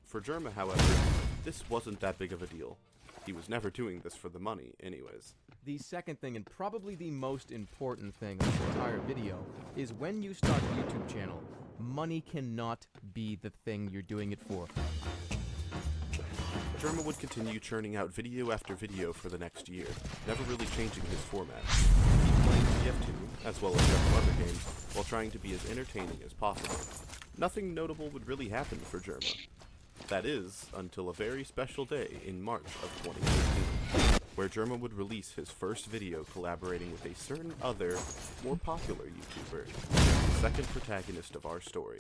For Jerma, however, this wasn't that big of a deal. He was never doing this for the money, anyways. The second thing, and probably the most important thing of this entire video, is when you start a YouTube channel, money cannot be the thing you're doing it for. Jerma would continue churning out video after video for the next year, never really changing his format. He'd playing TF2, as well as several other games, while trying to be as entertaining as possible. Nothing notable would really happen for Jerma. That is, until a very special day in March of 2015, where Jerma would release his first video collaborating with a certain other, more popular YouTuber, the second protagonist of our story,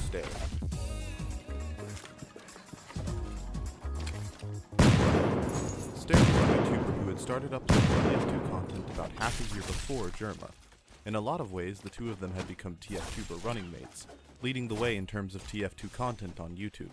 Stay. started uploading TF2 content about half a year before Germa. In a lot of ways, the two of them had become TFTuber running mates, leading the way in terms of TF2 content on YouTube.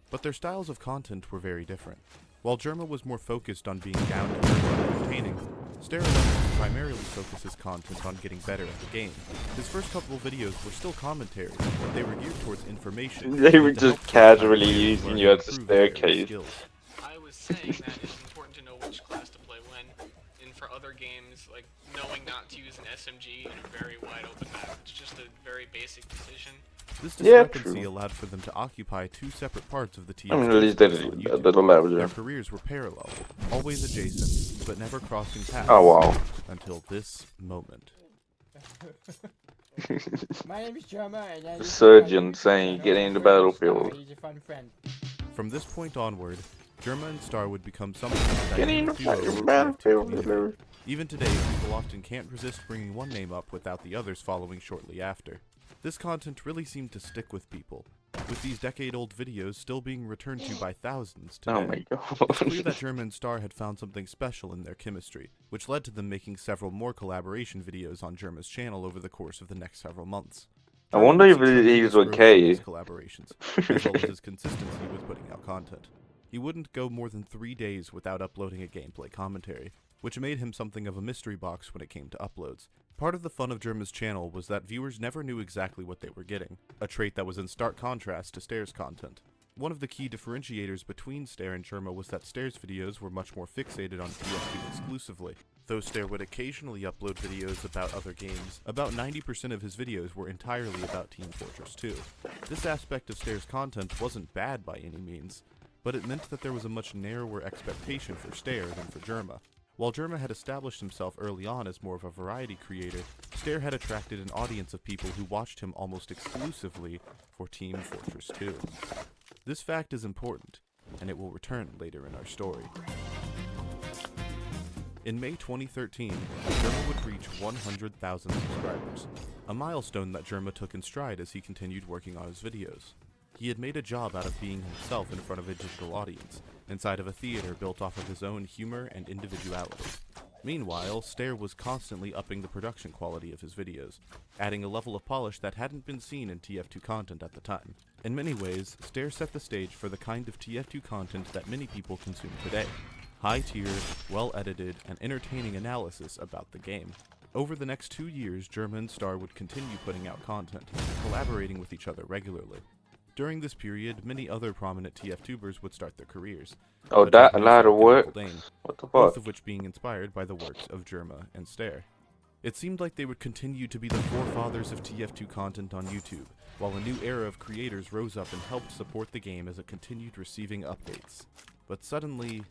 But their styles of content were very different. While Germa was more focused on being down to earth and entertaining, Stereolux primarily focused his content on getting better at the game. His first couple of videos were still commentary, but they were geared towards information. They were to just help casually players using learn you and as a improve their staircase. skills. I was saying that it's important to know which class to play when, and for other games, like knowing not to use an SMG in a very wide open map. It's just a very basic decision. This Yeah, discrepancy true. allowed for them to occupy two separate parts of the TF2 I mean, at least they space on did YouTube. a little louder. Their careers were parallel, always adjacent, but never crossing paths. Oh, wow. Until this moment. My name is Germa, and I Surgeon saying, "Get in the battlefield." He's a fun friend. From this point onward, Germa and Star would become something of a Get in the dynamic duo in the fucking TF2 battlefield. community. Even today, people often can't resist bringing one name up without the others following shortly after. This content really seemed to stick with people, with these decade-old videos still being returned to by thousands today. Oh my It's clear god. that Germa and Star had found something special in their chemistry, which led to them making several more collaboration videos on Germa's channel over the course of the next several months. I wonder Germa if would see he's tremendous growth okay. in these collaborations, as well as his consistency with putting out content. He wouldn't go more than 3 days without uploading a gameplay commentary, which made him something of a mystery box when it came to uploads. Part of the fun of Germa's channel was that viewers never knew exactly what they were getting, a trait that was in stark contrast to Stare's content. One of the key differentiators between Stare and Germa was that Stare's videos were much more fixated on TF2 exclusively. Though Stare would occasionally upload videos about other games, about 90% of his videos were entirely about Team Fortress 2. This aspect of Stare's content wasn't bad by any means, but it meant that there was a much narrower expectation for Stare than for Germa. While Germa had established himself early on as more of a variety creator, Stare had attracted an audience of people who watched him almost exclusively for Team Fortress 2. This fact is important, and it will return later in our story. In May 2013, Germa would reach 100,000 subscribers, a milestone that Germa took in stride as he continued working on his videos. He had made a job out of being himself in front of a digital audience, inside of a theater built off of his own humor and individuality. Meanwhile, Stare was constantly upping the production quality of his videos, adding a level of polish that hadn't been seen in TF2 content at the time. In many ways, Stare set the stage for the kind of TF2 content that many people consume today. High-tier, well-edited, and entertaining analysis about the game. Over the next 2 years, Germa and Star would continue putting out content, collaborating with each other regularly. During this period, many other prominent TF-tubers would start their careers. Oh, such that as ladder Newfolk and works? Uncle Dane, What the both fuck? of which being inspired by the works of Germa and Stare. It seemed like they would continue to be the forefathers of TF2 content on YouTube, while a new era of creators rose up and helped support the game as it continued receiving updates. But suddenly,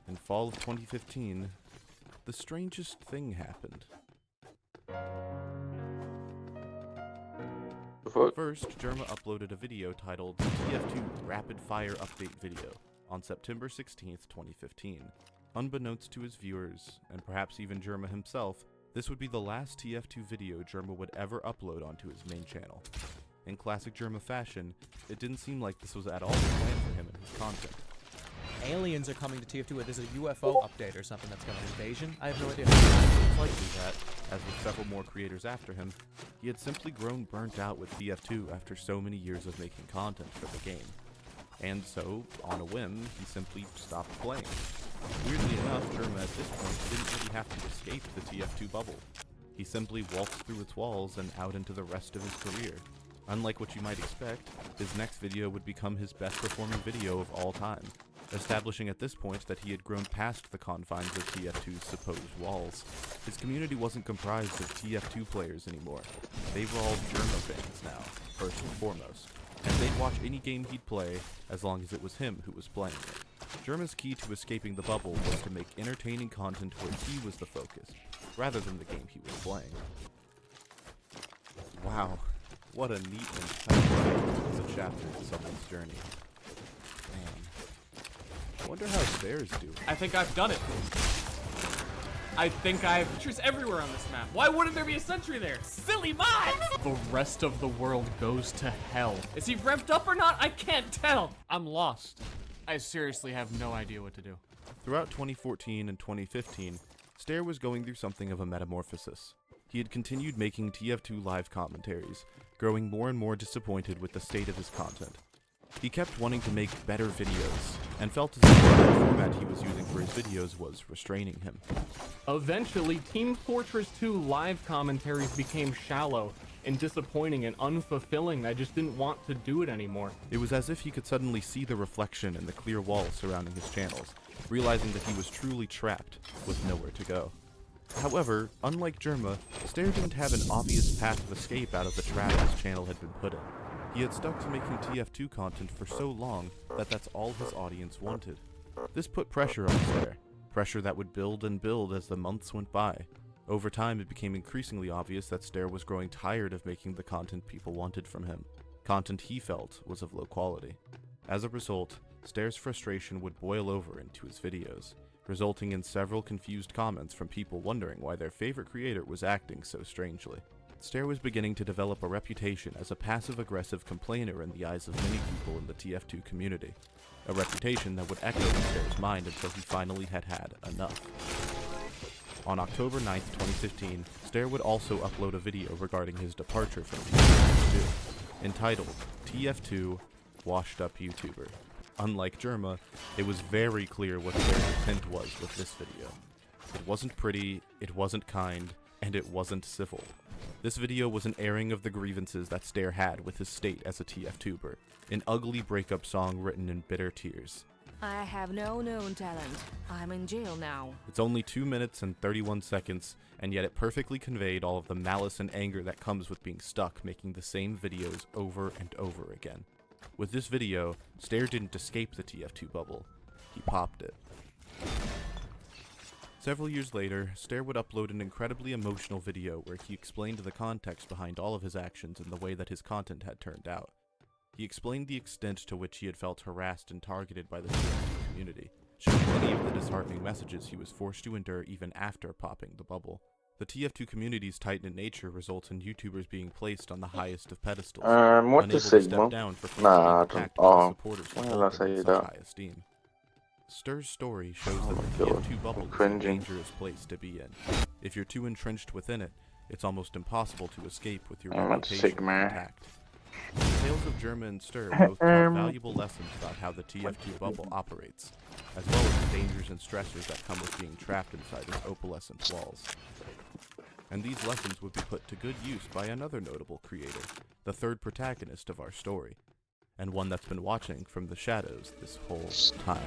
in fall of 2015, the strangest thing happened. First, Germa uploaded a video titled TF2 Rapid Fire Update Video on September 16th, 2015. Unbeknownst to his viewers, and perhaps even Germa himself, this would be the last TF2 video Germa would ever upload onto his main channel. In classic Germa fashion, it didn't seem like this was at all the plan for him and his content. Aliens are coming to TF2. There's a UFO update or something that's coming. Invasion? I have no idea. It's likely that, as with several more creators after him, he had simply grown burnt out with TF2 after so many years of making content for the game. And so, on a whim, he simply stopped playing. Weirdly enough, Germa at this point didn't really have to escape the TF2 bubble. He simply waltzed through its walls and out into the rest of his career. Unlike what you might expect, his next video would become his best performing video of all time, establishing at this point that he had grown past the confines of TF2's supposed walls. His community wasn't comprised of TF2 players anymore. They were all Germa fans now, first and foremost, and they'd watch any game he'd play as long as it was him who was playing it. Germa's key to escaping the bubble was to make entertaining content where he was the focus, rather than the game he was playing. Wow, what a neat and tight way as a chapter in someone's journey. Man. I wonder how Stare's doing. I think I've done it. I think I have pictures everywhere on this map. Why wouldn't there be a sentry there? Silly mods! The rest of the world goes to hell. Is he revved up or not? I can't tell. I'm lost. I seriously have no idea what to do. Throughout 2014 and 2015, Stair was going through something of a metamorphosis. He had continued making TF2 live commentaries, growing more and more disappointed with the state of his content. He kept wanting to make better videos, and felt as if the format he was using for his videos was restraining him. Eventually, Team Fortress 2 live commentaries became shallow and disappointing and unfulfilling. I just didn't want to do it anymore. It was as if he could suddenly see the reflection in the clear walls surrounding his channels, realizing that he was truly trapped with nowhere to go. However, unlike Germa, Stair didn't have an obvious path of escape out of the trap his channel had been put in. He had stuck to making TF2 content for so long that that's all his audience wanted. This put pressure on Stair, pressure that would build and build as the months went by. Over time, it became increasingly obvious that Stair was growing tired of making the content people wanted from him, content he felt was of low quality. As a result, Stair's frustration would boil over into his videos, resulting in several confused comments from people wondering why their favorite creator was acting so strangely. Stair was beginning to develop a reputation as a passive-aggressive complainer in the eyes of many people in the TF2 community, a reputation that would echo in Stair's mind until he finally had enough. On October 9th, 2015, Stair would also upload a video regarding his departure from TF2, entitled TF2 Washed Up YouTuber. Unlike Germa, it was very clear what Stair's intent was with this video. It wasn't pretty, it wasn't kind, and it wasn't civil. This video was an airing of the grievances that Stair had with his state as a TF-tuber, an ugly breakup song written in bitter tears. I have no known talent. I'm in jail now. It's only 2 minutes and 31 seconds, and yet it perfectly conveyed all of the malice and anger that comes with being stuck making the same videos over and over again. With this video, Stair didn't escape the TF2 bubble, he popped it. Several years later, Stair would upload an incredibly emotional video where he explained the context behind all of his actions and the way that his content had turned out. He explained the extent to which he had felt harassed and targeted by the TF2 community, showing many of the disheartening messages he was forced to endure even after popping the bubble. The TF2 community's tight-knit nature results in YouTubers being placed on the highest of pedestals, what unable is to Sigma? step down for Nah, I being attacked don't. by the Oh, supporters why who did I hold them say in such that? high esteem. Stair's story shows Oh that my the God, TF2 bubble I'm is a cringing. dangerous place to be in. If you're too entrenched within it, it's almost impossible to escape with your I'm a reputation Sigma. intact. The tales of Germa and Stir both taught valuable lessons about how the TF2 bubble operates, as well as the dangers and stressors that come with being trapped inside its opalescent walls. And these lessons would be put to good use by another notable creator, the third protagonist of our story, and one that's been watching from the shadows this whole time.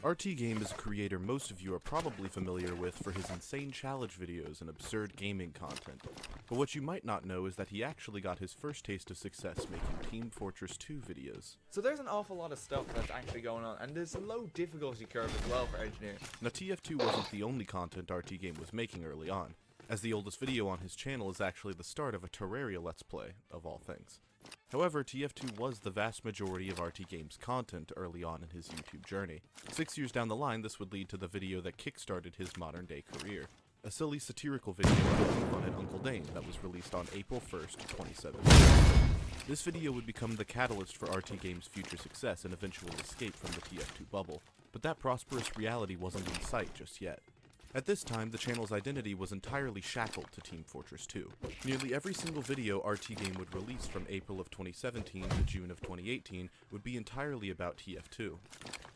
RT Game is a creator most of you are probably familiar with for his insane challenge videos and absurd gaming content. But what you might not know is that he actually got his first taste of success making Team Fortress 2 videos. So there's an awful lot of stuff that's actually going on, and there's a low difficulty curve as well for engineering. Now TF2 wasn't the only content RT Game was making early on, as the oldest video on his channel is actually the start of a Terraria Let's Play, of all things. However, TF2 was the vast majority of RT Game's content early on in his YouTube journey. 6 years down the line, this would lead to the video that kickstarted his modern-day career. A silly satirical video poking fun at Uncle Dane that was released on April 1st, 2017. This video would become the catalyst for RT Game's future success and eventual escape from the TF2 bubble, but that prosperous reality wasn't in sight just yet. At this time, the channel's identity was entirely shackled to Team Fortress 2. Nearly every single video RT Game would release from April of 2017 to June of 2018 would be entirely about TF2.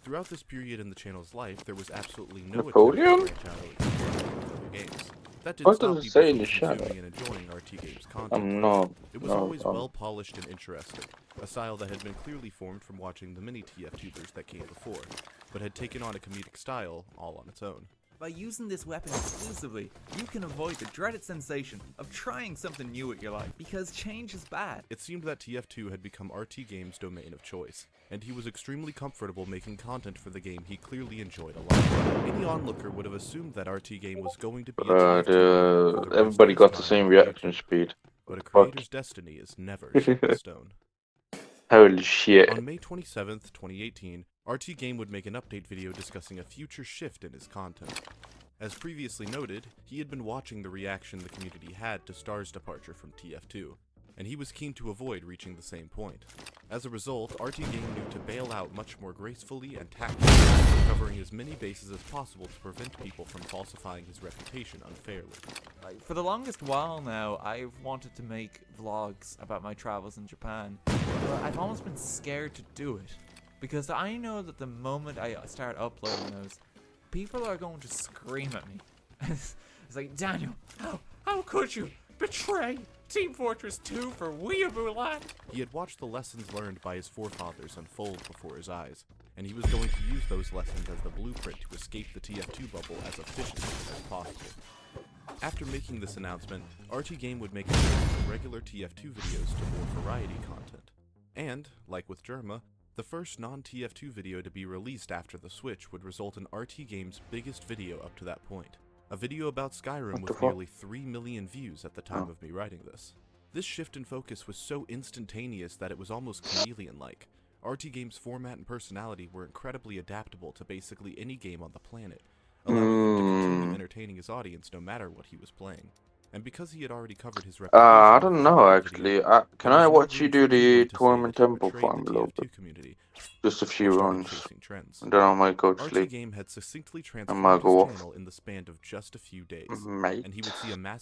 Throughout this period in the channel's life, there was absolutely no Napoleon? attempt to branch out into other games. That What didn't does stop it say in people the from shadow? consuming and enjoying RT Game's content. I'm not. It was No, always well polished and interesting, a style that had been clearly formed from watching the many TF-tubers that came before, but had taken on a comedic style all on its own. By using this weapon exclusively, you can avoid the dreaded sensation of trying something new with your life, because change is bad. It seemed that TF2 had become RT Game's domain of choice, and he was extremely comfortable making content for the game he clearly enjoyed a lot. Any onlooker would have assumed that RT Game was going to be a TF2 for the rest everybody of got his the time same on reaction YouTube. speed. But a Fuck. creator's destiny is never set in stone. Holy shit. On May 27th, 2018, RT Game would make an update video discussing a future shift in his content. As previously noted, he had been watching the reaction the community had to Star's departure from TF2. and he was keen to avoid reaching the same point. As a result, RT Game knew to bail out much more gracefully and tactfully, covering as many bases as possible to prevent people from falsifying his reputation unfairly. For the longest while now, I've wanted to make vlogs about my travels in Japan, but I've almost been scared to do it, because I know that the moment I start uploading those, people are going to scream at me. It's like, Daniel, how could you betray Team Fortress 2 for Weeaboo Land? He had watched the lessons learned by his forefathers unfold before his eyes, and he was going to use those lessons as the blueprint to escape the TF2 bubble as efficiently as possible. After making this announcement, RT Game would make a shift from regular TF2 videos to more variety content. And, like with Germa, the first non-TF2 video to be released after the Switch would result in RT Game's biggest video up to that point. A video about Skyrim with nearly 3 million views at the time of me writing this. This shift in focus was so instantaneous that it was almost chameleon-like. RT Game's format and personality were incredibly adaptable to basically any game on the planet, allowing him to continue entertaining his audience no matter what he was playing. And because he had already covered his reputation... I don't know actually. Can I watch you do the Tournament Temple farm a little bit? Just a few runs. And then I might go to sleep. RT Game had succinctly I might transformed go his off. channel in the span of just a few days. Mate. And he would see a massive